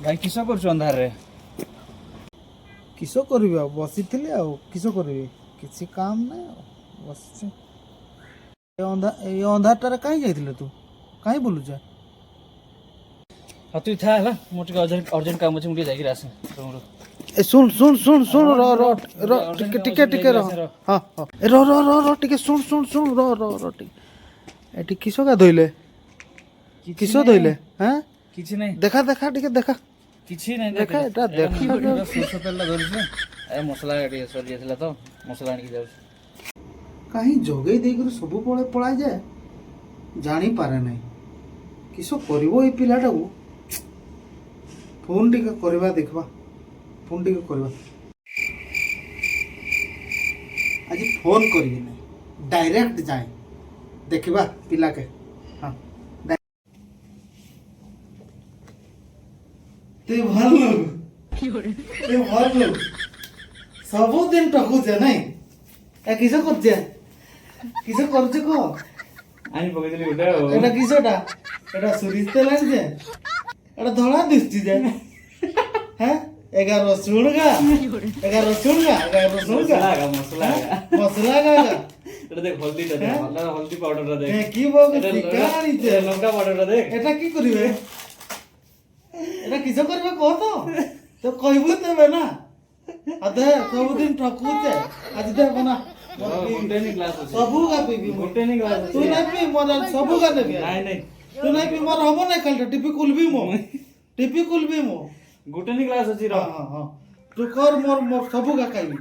भाई किस कर अंधार रे किस करी बसी किस करी किसी काम ना बस अंधारटारे कहीं जाइए तू कहीं बुलुच हाँ तू था है मोटे अर्जेंट काम अच्छे मुझे जाकर आसे ए सुन सुन सुन सुन रो रो रो टिके टिके टिके रो हाँ हाँ रो रो रो रो टिके सुन सुन सुन रो रो रो टिके एटी किसो का धोइले किसो धोइले हैं किसी नहीं देखा देखा टिके देखा किसी नहीं देखा एटा देखा सरसों तेल धरछ ए मसला टे सरी जाइला तो मसला आनी जाउ कहीं जगई देकर सब पड़े पड़ा जाए जानी पारे नहीं किसो करिवो ए पिलाटा को फोन टिके करबा देखबा फोन टिके करबा आज फोन करिए नहीं डायरेक्ट जाए देखबा पिला के हां ते भल सब दिन टकुचे नहीं ए किसो करछे किसो करछे को आनी पकइली उडा एटा किसोटा एटा सुरिस तेल आनछे एटा धड़ा दिसछि जे हैं 11 रसुन का 11 रसुन का 11 रसुन का मसला का এটা দেখ হলদিটা দেখ হলদি পাউডারটা দেখ এ কি বউ শিকারি যে লঙ্কা পাউডারটা দেখ এটা কি করিবে এটা কিসো করবে কহ তো কইবু তবে না আদে सबदिन ठकुचे आज दे बना গোটেনি গ্লাস আছে सबू का पीबी গোটেনি গ্লাস আছে तू नहीं पी मोर सबू का देबे নাই নাই तू नहीं पी मोर हबो नहीं खालटा टिपी कुलबी मो গোটেনি গ্লাস আছে র हां हां तू कर मोर मोर सबू का खाइबी